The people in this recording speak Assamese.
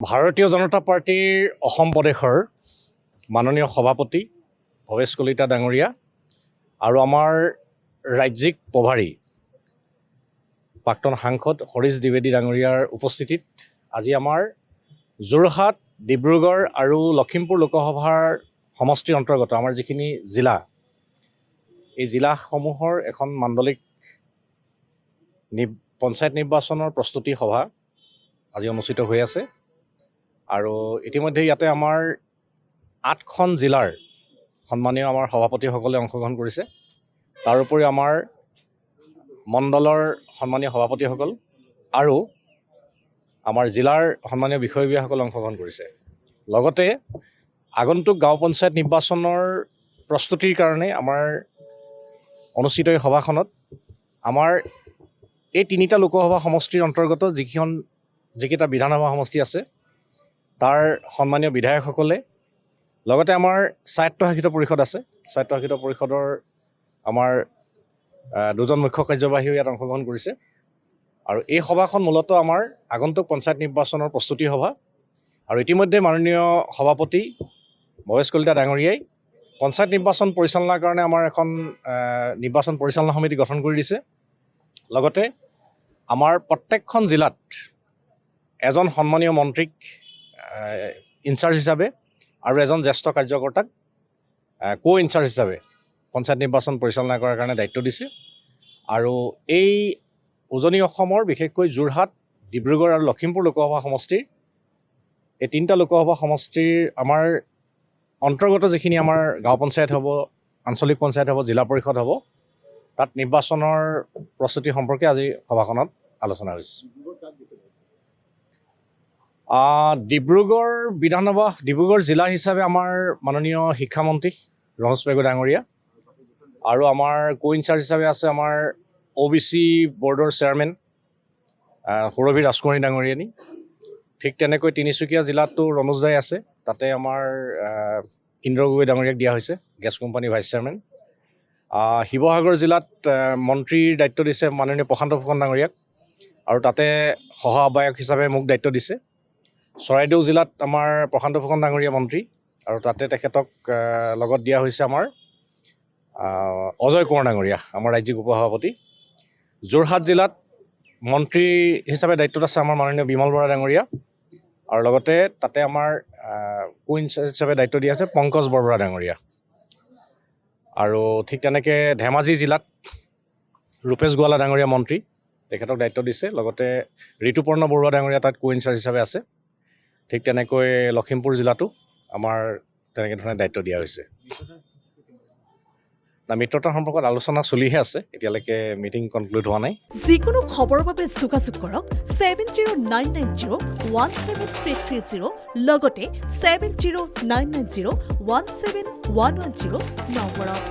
ভাৰতীয় জনতা পাৰ্টিৰ অসম প্ৰদেশৰ মাননীয় সভাপতি ভৱেশ কলিতা ডাঙৰীয়া আৰু আমাৰ ৰাজ্যিক প্ৰভাৰী প্ৰাক্তন সাংসদ হৰীশ দ্বিবেদী ডাঙৰীয়াৰ উপস্থিতিত আজি আমাৰ যোৰহাট, ডিব্ৰুগড় আৰু লখিমপুৰ লোকসভাৰ সমষ্টিৰ অন্তৰ্গত আমাৰ যিখিনি জিলা, এই জিলাসমূহৰ এখন মাণ্ডলিক পঞ্চায়ত নিৰ্বাচনৰ প্ৰস্তুতি সভা আজি অনুষ্ঠিত হৈ আছে। আৰু ইতিমধ্যে ইয়াতে আমাৰ 8খন জিলাৰ সন্মানীয় আমাৰ সভাপতিসকলে অংশগ্ৰহণ কৰিছে। তাৰোপৰি আমাৰ মণ্ডলৰ সন্মানীয় সভাপতিসকল আৰু আমাৰ জিলাৰ সন্মানীয় বিষয়ববীয়াসকলে অংশগ্ৰহণ কৰিছে। লগতে আগন্তুক গাঁও পঞ্চায়ত নিৰ্বাচনৰ প্ৰস্তুতিৰ কাৰণে আমাৰ অনুষ্ঠিত এই সভাখনত আমাৰ এই 3টা লোকসভা সমষ্টিৰ অন্তৰ্গত যিকেইটা বিধানসভা সমষ্টি আছে তাৰ সন্মানীয় বিধায়কসকলে, লগতে আমাৰ স্বায়ত্তশাসিত পৰিষদ আছে, স্বায়ত্তশাসিত পৰিষদৰ আমাৰ 2জন মুখ্য কাৰ্যবাহীও ইয়াত অংশগ্ৰহণ কৰিছে। আৰু এই সভাখন মূলতঃ আমাৰ আগন্তুক পঞ্চায়ত নিৰ্বাচনৰ প্ৰস্তুতি সভা। আৰু ইতিমধ্যে মাননীয় সভাপতি ভৱেশ কলিতা ডাঙৰীয়াই পঞ্চায়ত নিৰ্বাচন পৰিচালনাৰ কাৰণে আমাৰ এখন নিৰ্বাচন পৰিচালনা সমিতি গঠন কৰি দিছে। লগতে আমাৰ প্ৰত্যেকখন জিলাত এজন সন্মানীয় মন্ত্ৰীক ইনচাৰ্জ হিচাপে আৰু এজন জ্যেষ্ঠ কাৰ্যকৰ্তাক ইনচাৰ্জ হিচাপে পঞ্চায়ত নিৰ্বাচন পৰিচালনা কৰাৰ কাৰণে দায়িত্ব দিছে। আৰু এই উজনি অসমৰ বিশেষকৈ যোৰহাট, ডিব্ৰুগড় আৰু লখিমপুৰ লোকসভা সমষ্টিৰ এই 3টা লোকসভা সমষ্টিৰ আমাৰ অন্তৰ্গত যিখিনি আমাৰ গাঁও পঞ্চায়ত হ'ব, আঞ্চলিক পঞ্চায়ত হ'ব, জিলা পৰিষদ হ'ব, তাত নিৰ্বাচনৰ প্ৰস্তুতি সম্পৰ্কে আজি সভাখনত আলোচনা হৈছে। ডিব্ৰুগড় জিলা হিচাপে আমাৰ মাননীয় শিক্ষামন্ত্ৰী ৰমেশ পেগু ডাঙৰীয়া আৰু আমাৰ ইনচাৰ্জ হিচাপে আছে আমাৰ OBC বৰ্ডৰ চেয়াৰমেন সুৰভী ৰাজকুমাৰী ডাঙৰীয়ানী। ঠিক তেনেকৈ তিনিচুকীয়া জিলাতো ৰণোজ দাই আছে, তাতে আমাৰ ইন্দ্ৰ গগৈ ডাঙৰীয়াক দিয়া হৈছে, গেছ কোম্পানীৰ ভাইচ চেয়াৰমেন। শিৱসাগৰ জিলাত মন্ত্ৰীৰ দায়িত্ব দিছে মাননীয় প্ৰশান্ত ফুকন ডাঙৰীয়াক, আৰু তাতে সহ আহ্বায়ক হিচাপে মোক দায়িত্ব দিছে। চৰাইদেউ জিলাত আমাৰ প্ৰশান্ত ফুকন ডাঙৰীয়া মন্ত্ৰী, আৰু তাতে তেখেতক লগত দিয়া হৈছে আমাৰ অজয় কোঁৱৰ ডাঙৰীয়া, আমাৰ ৰাজ্যিক উপসভাপতি। যোৰহাট জিলাত মন্ত্ৰী হিচাপে দায়িত্বত আছে আমাৰ মাননীয় বিমল বৰা ডাঙৰীয়া, আৰু লগতে তাতে আমাৰ ইনচাৰ্জ হিচাপে দায়িত্ব দিয়া আছে পংকজ বৰবৰা ডাঙৰীয়া। আৰু ঠিক তেনেকৈ ধেমাজি জিলাত ৰূপেশ গোৱালা ডাঙৰীয়া মন্ত্ৰী, তেখেতক দায়িত্ব দিছে। লগতে ঋতুপৰ্ণ বৰুৱা ডাঙৰীয়া তাত ইনচাৰ্জ হিচাপে আছে। ঠিক তেনেকৈ লখিমপুৰ জিলাতো আমাৰ তেনেকৈ ধৰণে দায়িত্ব দিয়া হৈছে। মিত্ৰতাৰ সম্পৰ্কত আলোচনা চলিহে আছে, এতিয়ালৈকে মিটিং কনক্লুড হোৱা নাই। যিকোনো খবৰৰ বাবে যোগাযোগ কৰক 7099017330 লগতে 7099017110 নম্বৰত।